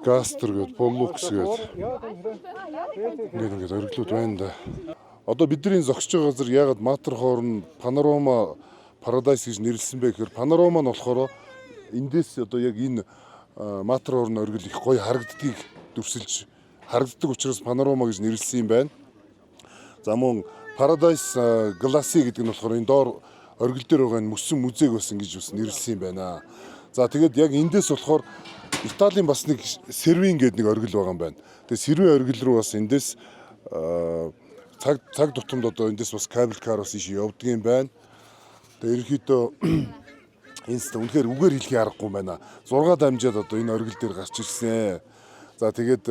гастер гээд Pollux гээд ингээд оргилууд байна да. Одоо бидний зогсож байгаа газар ягаад Маттерхорн Panorama Paradise гэж нэрлсэн бэ гэхээр Panorama нь болохоор эндээс одоо яг энэ Маттерхорн оргил их гоё харагддгийг дүрсэлж харагддаг учраас Panorama гэж нэрлсэн юм байна. За мөн Paradise Glacier гэдэг нь болохоор энэ доор оргил дээр байгаа энэ мөсөн музейг бас ингэж бас нэрлсэн юм байна. За тэгээд яг эндээс болохоор Италийн бас нэг Сервин гэдэг нэг оргил байгаа юм байна. Тэгээд Сервин оргил руу бас эндээс цаг тутамд одоо эндээс бас кабель кар бас ийш явдаг юм байна. Тэгээд ерөнхийдөө энэ үнэхээр үгээр хэлхий аргагүй юм байна. 6 дамжаад одоо энэ оргил дээр гарч ирсэн. За тэгээд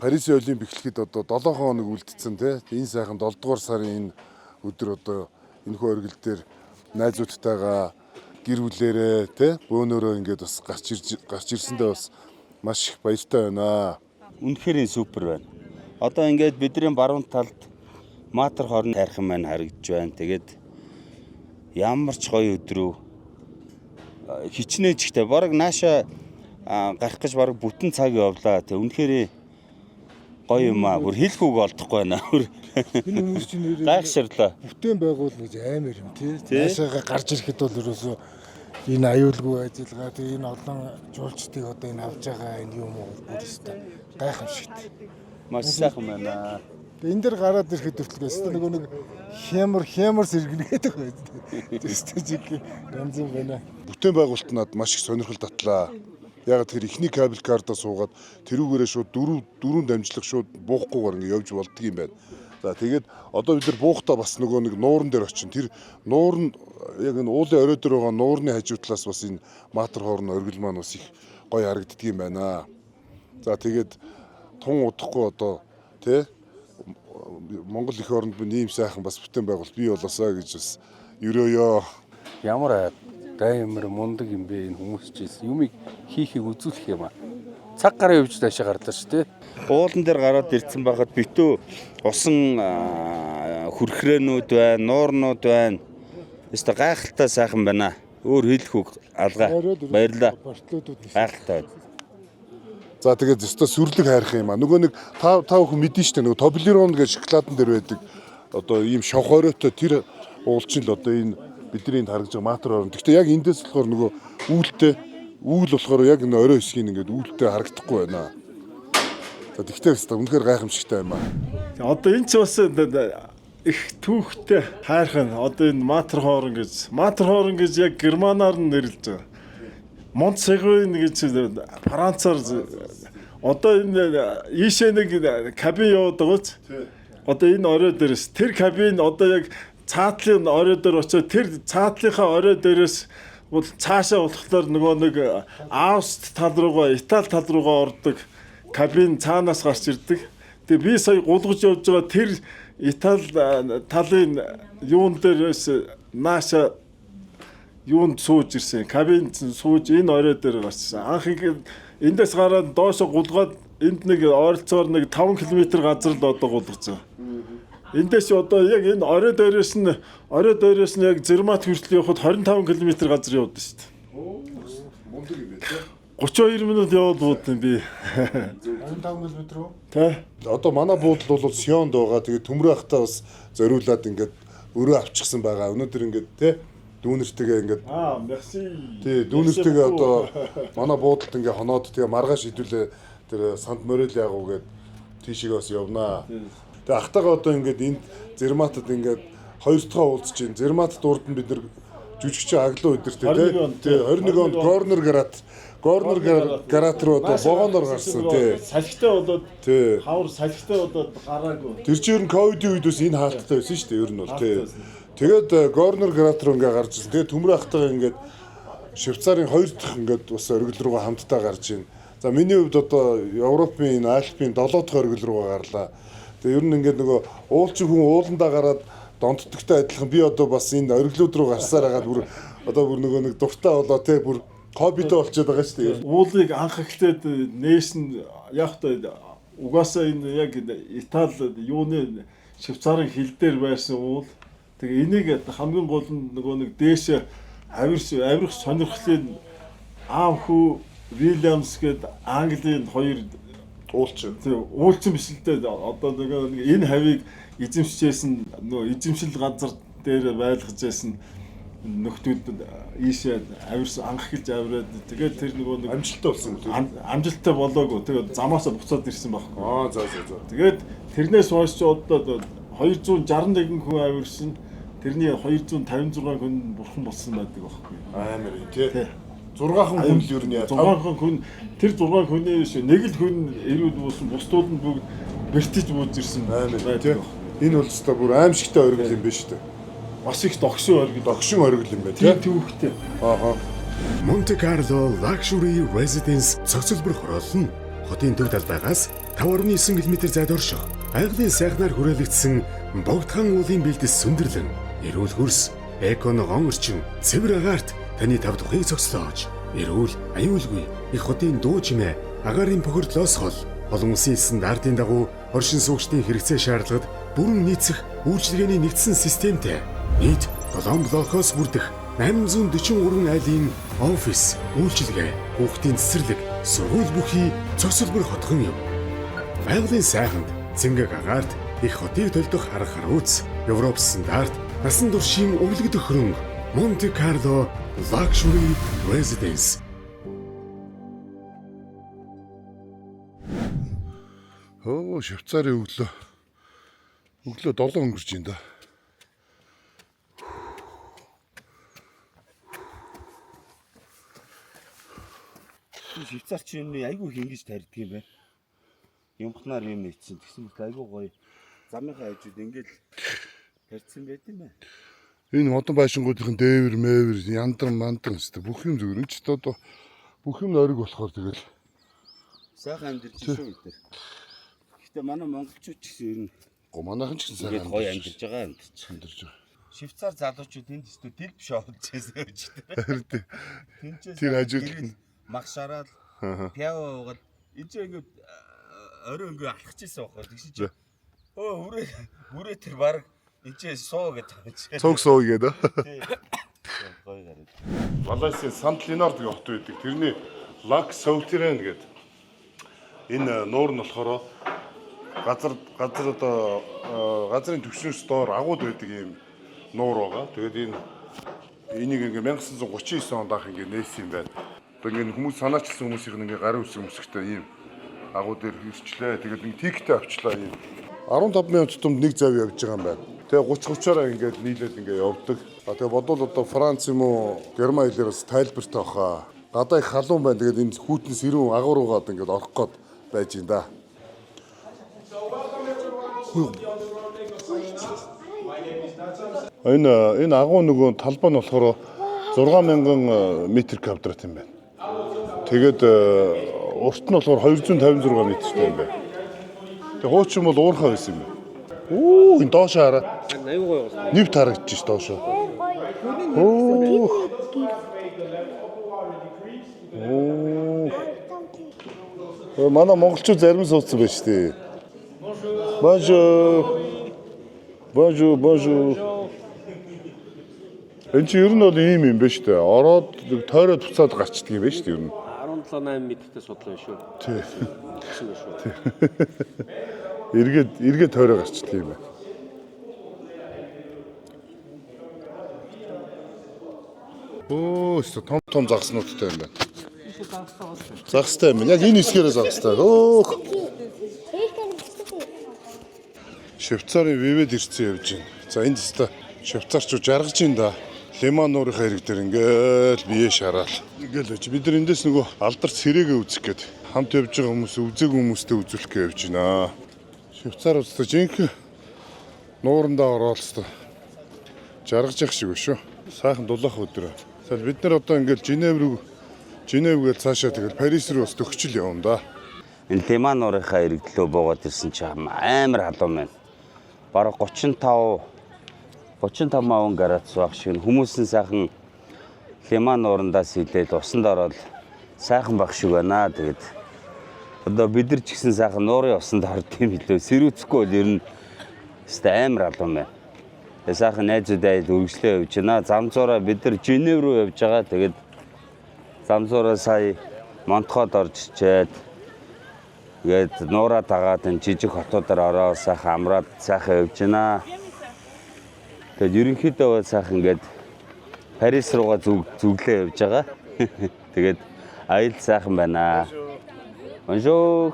Парисын Олимпик эхлэхэд одоо 7 хоног үлдсэн тий. Энэ сайхан 7 дугаар сарын энэ өдөр одоо энэхүү оргил дээр найзуудтайгаа гэр бүлээрээ тий бөөнөрөө ингээд бас гарч ирсэндээ бас маш их баяртай байна. Үнэхээр супер байна. Одоо ингээд бидний баруун талд Маттерхорн хайрхан маань харагдж байна. Тэгээд ямар ч гоё өдрөө хичнээн чигтэй бараг нааша гарах гэж бараг бүтэн цаг явлаа. Тэг үнэхээр гоё юм аа. Бүр хэлэх үг олдохгүй байна. Энэ хүмүүс чинь гайхширлаа. Бүтээн байгуул гэж амар юм тий. Наашаага гарч ирэхэд бол ерөөсөө энэ аюулгүй ажиллагаа тий энэ олон жуулчдыг одоо энэ авж байгаа энэ юм уу бүр өстой гайхамшигт. Маш сайхан байна. Тэгээ энэ дэр гараад ирэхэд хүртэл өстой нэг хямар сэргэнэдэг байд. Өстой жиг янз юм байна. Бүтээн байгуулалт над маш их сонирхол татлаа. Яг тэр ихний кабель картаа суугаад тэрүүгээрээ шууд дөрөв дамжлах шууд буухгүйгээр ингэ явж болдго юм байна. За тэгээд одоо бид нар буухтаа бас нөгөө нэг нууран дээр очин. Тэр нууран яг энэ уулын орой дээр байгаа нуурны хажуу талаас бас энэ Матар хоорны оргил маань бас их гоё харагддаг юм байна. За тэгээд тун удахгүй одоо тий Монгол эх оронд ийм сайхан бас бүтээн байгуулалт бий болоосаа гэж бас ерөөё. Ямар даймар мундаг юм бэ энэ хүмүүс чийс юмыг хийхийг үзүүлэх юм аа. Цаг гараа явж таашаа гарлаа шүү дээ. Уулан дээр гараад ирсэн байхад битүү усан хүрхрээнүүд байна, нуурнууд байна. Өстө гайхалтай сайхан байна. Өөр хэлэх үг алгаа. Баярлалаа. Гайхалтай. За тэгээд өстө сүрлэг хайрах юм аа. Нөгөө нэг та бүхэн мэдэн штэ нөгөө Toblerone гэж шоколадан дээр байдаг. Одоо ийм шавхойроотой тэр уулчин л одоо энэ бидний энд харагдж байгаа Матар орн. Гэхдээ яг эндээс болохоор нөгөө үүл болохоор яг энэ орой хэсгийн ингээд үүлтэй харагдахгүй байна. За тэгтээ өстө үнэхээр гайхамшигтай юм аа. Одоо энэ ч бас их түүхтэй хайрхан одоо энэ Матар хоорон гэж яг германаар нь нэрлэж байгаа. Монтсегуин гэж Францаар одоо энэ ийшээ нэг кабин яваад байгааз одоо энэ орой дээрээс тэр кабин одоо яг цаатлын орой дээр очоод тэр цаатлынхаа орой дээрээс бол цаашаа болохоор нөгөө нэг Авст тал руугаа Итали тал руугаа ордог кабин цаанаас гарч ирдэг. Тэгээ би сая гулгаж явж байгаа тэр Итали талын юун дээрээс нааша юунд сууж ирсэн. Кабинд сууж энэ орой дээр гарсан. Анх эндээс гараад доошо гулгаад энд нэг ойролцоогоор нэг 5 км газар л одоо гулгаж байгаа. Эндээс одоо яг энэ орой дээрээс нь яг Зермат хүртэл явхад 25 км газар явдаг шүү дээ. Мундаг юм байна. 32 минут яваад буудсан би. 25 км үү? Тэ. Одоо манай буудал бол Сионд байгаа. Тэгээд төмрөө ахтаа бас зориулаад ингээд өрөө авчихсан байгаа. Өнөөдөр ингээд тий дүүнэртэйгээ ингээд merci. Тий дүүнэртэйгээ одоо манай буудалд ингээд хоноод тэгээ маргааш хідүүлээ тэр Сант Морел ягуу гээд тийшээ бас явнаа. Тэгээ ахтагаа одоо ингээд энд Зерматад ингээд хоёр дахь уулзж байна. Зерматад урд нь бид нар жүжигчин аглуу өдөртэй тий 21 онд Горнер гарат руу одоо вагоноор гарсан тий. Салхитай болоод тий. Хавар салхитай болоод гараагүй. Тэр чинь ковидын үед бас энэ хаалттай байсан шүү дээ ер нь бол тий. Тэгээд Горнер гарат руу ингээ гарч ирсэн. Тэгээд төмөр ахтайгаа ингээд Швейцарын хоёр дахь ингээд бас оргил руугаа хамтдаа гарч ийн. За миний хувьд одоо Европын Альпийн 7 дахь оргил руугаа гарлаа. Тэгээд ер нь ингээд нөгөө уулчин хүн ууландаа гараад донтдогтой адилхан би одоо бас энэ оргилууд руу гарсаар хагаад бүр одоо бүр нөгөө нэг дуртай болоо тий бүр хоббитэй болчиход байгаа шүү дээ. Уулыг анх эхлээд нээсэн яг та угаасаа энэ яг Итали юуны Швейцарын хил дээр байрсан уул. Тэгээ энийг хамгийн гол нь нөгөө нэг дээш авирах сонирхлын аав хүү Вильямс гээд Английн хоёр уулчин. Уулчин биш л дээ. Одоо нөгөө энэ хавийг эзэмшижсэн нөгөө эзэмшил газар дээр байлгаж байсан нөхдүүд ийшээ авирсан анх эхэлж авираад тэгээд тэр нөгөө нэг амжилттай болсон юм. Амжилттай болоогүй. Тэгээд замаасаа буцаад ирсэн байхгүй. За. Тэгээд тэрнээс хойш ч одоо 261 хүн авирсан. Тэрний 256 хүн бурхан болсон байдаг байхгүй. Амар тий. 6хан хүн л ер нь яа. 6хан хүн тэр 6 хүний нэг л хүн эрүүл буусан бусдууд нь бүгд бэртэж бууж ирсэн байдаг. Энэ бол өстой бүр аимшигтай оргил юм байна шүү дээ. Бас их догшин оргил юм байна тий. Түүхтэй. Monte Carlo Luxury Residence цогцлбор хороолно. Хотын төв талбайгаас 5.9 км зайд орших. Айглын сайхнаар хүрээлэгдсэн богдхан уулын бэлдэс сүндэрлэн, эрүүл хөрс, эконогон орчин, цэвэр агаарт таны тав тухыг цогцлоож, эрүүл, аюулгүй их хотын дуу чимээ, агаарын бохирдлоос хол, олон улсын стандартын дагуу оршин суугчдын хэрэгцээ шаардлагад бүрэн нийцэх үйлчилгээний нэгдсэн системтэй. Нийт 7 блокоос бүрдэх 843 айлын офис, үйлчилгээ, хүүхдийн цэцэрлэг, сургууль бүхий цогцлбор хотхон юм. Байгалийн сайханд цэнгэг агаарт их хотыг төлдөх арга харууц, Европ стандарт, насан туршийн өвлөгдөх хөрөнгө, Monte Carlo Luxury Residence. Швейцарын өглөө 7 өнгөрч юм да. Швейцарч юм айгүй их ингэж тарьдаг юм байна. Юмхнаар юм ийцэн тэгсэн мэт айгүй гоё. Замынхаа хажууд ингээл тарьсан байт юм байна. Энэ модон байшингуудын дээвэр, мэвэр, яндан, мандан гэсэн бүх юм зүгээр. Энд ч одоо бүх юм ориг болохоор тэгэл Сайхан амьдарч шүү бид. Гэхдээ манай монголчууд ч гэсэн ер нь манайхан ч гэсэн сайхан гоё амьдарч байгаа юм чи. Амьдарч байгаа. Швейцар залуучууд энд өстө тэл биш олжсэн гэж дээ. Харин тэр хажууд магшараад пява уугаад энэ ингээд орой ингээд алхчихсан байхгүй тэгшиж. Үрээ тэр баг энэ суу гэдэг юм чи. Цог суу гэдэг. Гоё гараад. Малайсын Сант Леонард гэх хот байдаг. Тэрний Лак Саутирен гэдэг. Энэ нуур нь болохоор газар одоо газрын түвшнээс доор агууд байдаг юм нуур байгаа. Тэгээд энийг ингээ 1939 онд анх ингээ нээсэн юм байна. Одоо ингээ хүмүүс санаачилсан хүмүүсийн ингээ гарын үсэг өмсгтэй ийм агуу дээр хөрчлээ. Тэгээд нэг тиктэй авчлаа ийм 15,000 тутамд нэг зав явж байгаа юм байна. Тэгээ 30-30-аараа ингээд нийлээд ингээ явдаг. Тэгээ бодвол одоо Франц юм уу Герман хэлээрээс тайлбартай баха. Гадаа их халуун байна. Тэгээд энэ хүүтнээс ирүүн агуур руугаад ингээд орох гээд байж юм да. Энэ агуу нөгөө талбай нь болохоор 6,000 м2 юм байна. Тэгээд урт нь болохоор 256 м-тэй юм байна. Тэгээ хуучин бол уурхаа гэсэн юм байна. Энэ доош хараа. 80 гоё болсон. Нэвт харагдчих ш доошоо. Манай монголчууд зарим суудсан байж тээ. Bonjour. Энд чи ер нь бол ийм юм байна шүү дээ. Ороод тойроод буцаад гарчдаг юм байна шүү дээ ер нь. 17-8 м-тэй судлаа шүү. Тий. Эргээд тойроо гарчдаг юм байна. Том загснуудтай юм байна. Загстай юм. Яг энэ хэсгээрээ загстай. Швейцарын Вивэд ирсэн явж байна. За энд тест швейцарчууд жаргаж байна да. Леман нуурынхаа хэрэг дээр ингээл бие шараал. Ингээл байж бид нар эндээс нөгөө алдарт сэрээгээ үзэх гээд хамт явж байгаа хүмүүс үзег хүмүүстэй үзүүлэх гэж явж байна. Швейцар улстай жинхэнэ нуурандаа ороод тест жаргаж явах шиг шүү. Сайхан дулаах өдөр. Тэгэл бид нар одоо ингээл Женевгээл цаашаа тэгэл Парис руу бас төгчл явна да. Энэ Леман нуурынхаа иргэдлөө буугаад ирсэн чи амар халуун байна. Бараг 35 градус байх шиг хүмүүсийн сайхан Леман нуурандаас хилээд усанд ороод сайхан байх шиг байна. Тэгээд одоо бид нар ч гэсэн сайхан нуурын усанд орд юм билүү. Сэрүүцэхгүй бол ер нь амар халуун байна. Тэгээд сайхан найзуудаа үргэлжлээ явж байна. Замзуураа бид нар Женев руу явж байгаа. Тэгээд замзуураа сая Монтход орж ичээд тэгээд нуураа дагаад энэ жижиг хотуудаар ороо сайхан амраад сайхан явж байна. Тэгээд ерөнхийдөө сайхан ингээд Парис руугаа зүглээ явж байгаа. Тэгээд аял сайхан байна. Bonjour.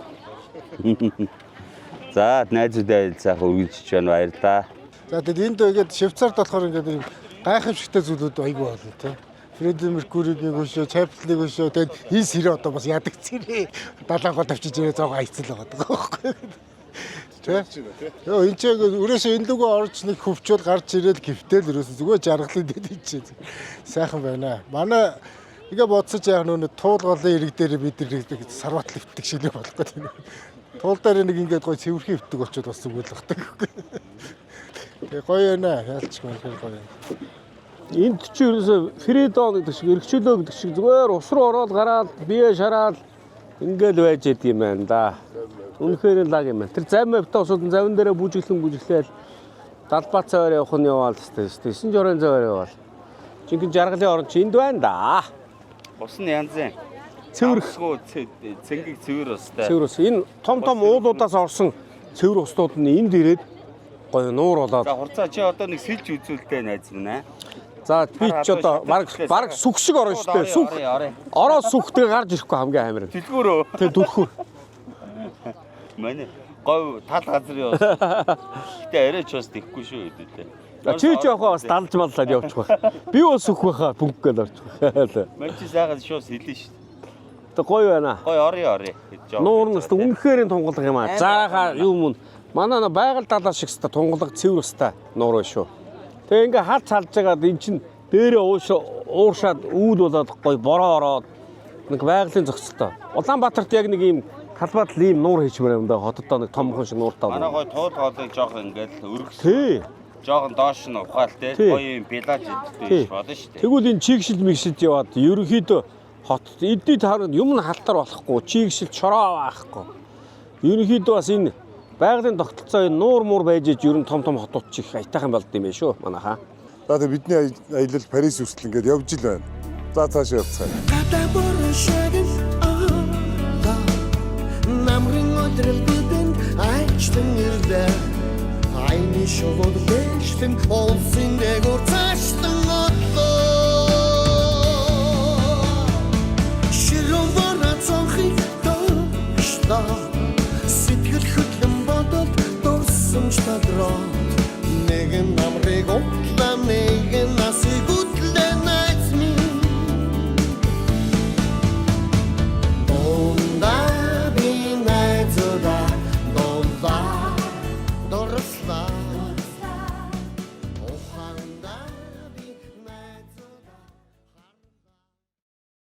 За найзуудаа аял сайхан үргэлжлэж байна баярлалаа. За тэгээд энд ингээд Швейцарт болохоор ингээд ийм гайхамшигтай зүйлүүд айгүй болно тий. Фредди Меркуригийн хөшөө, Чаплиний хөшөө тэгээд энэ сэрээ одоо бас ядагцэрээ далаангоо тавьчих ирээ зоогоо айцал байгаа байхгүй. Йоо энэ ч өрөөсөө энэ лүгөө орж нэг хөвчөөл гарч ирээд гівтэл өрөөсөө зүгээр жаргалын дэд ичээ. Сайхан байна. Манай ингээ бодсоч яг нөө туулгалын ирэг дээр бид нэг сарват лифтдэг шилээ болох гэдэг. Туул дээр нэг ингээд гоё цэвэрхэн өвдөг очоод бас зүгээр л багтдаг. Тэгээ гоё байна. Яалчгүй гоё. Энд чи ерөөсө фридон гэдэг шиг эргчлөө гэдэг шиг зүгээр ус руу ороод гараад бие шараад ингээл байж идэв юм байна да. Үнэхээр лаг юм байна. Тэр замын автобусууд завин дээрээ бүжиглээл Далбаат цаваар явах нь яваал тест. 9 жорын цаваар яваал. Жинхэнэ жаргалын орон чи энд байна да. Ус нь янзын. Цэвэрхүү цэнгэг цэвэр устай. Цэвэр ус. Энэ том уулуудаас орсон цэвэр устууд нь энд ирээд гоё нуур болоод. За хурцаа чи одоо нэг сэлж үзүүлтэй найз минь аа. За би ч одоо баг сүх шиг орно шүү дээ. Сүх. Ороо сүхтэй гарч ирэхгүй хамгийн амар. Дэлгүүрөө. Тэг дүлхүүр. Манай гов тал газар яваа. Гэтэ арайч бас тэхгүй шүү хэдүүлээ. Чи явахаа бас далж маллаад явчих байх. Би бас сүх байхаа бүнг гээл орчих байх. Мань чи сайхан шуус хэлнэ шүү. Тэг гоё байна. Гоё орё. Нуур нь үнэхээр тунгалаг юм аа. Заахаа юу мөн. Манай байгальд далаа шиг ста тунгалаг цэвэр устай нуур байна шүү. Тэгээ ингээ халж байгаад эн чин дээрээ ууршаад үүд болоод гоё бороо ороод нэг байгалийн зохицолтой. Улаанбаатарт яг нэг ийм талбайд л ийм нуур хийчмээр юм да. Хотод нэг томхон шиг нууртай. Манай гоё туул хоолыг жоох ингээл өргөсөн. Тий. Жохон доош нь ухаал те гоё юм пилаж идэх болно шүү дээ. Тэгвэл энэ чигшил мигшилд яваад ерөнхийдөө хотод эдний таард юм нь халтар болохгүй, чигшил чороо байхгүй. Ерөнхийдөө бас энэ байгалийн тогтолцоо энэ нуур муур байж иж ер нь том хотууд чих аятайхан болд юм байна шүү манайхаа. За тэгээ бидний аялал Парис хүртэл ингээд явж ил байна. За цаашаа явцгаая. Намрын өдрөл бидэнд айчтан ирлээ. Айны шолод бэштэн олсын дэгор цаштан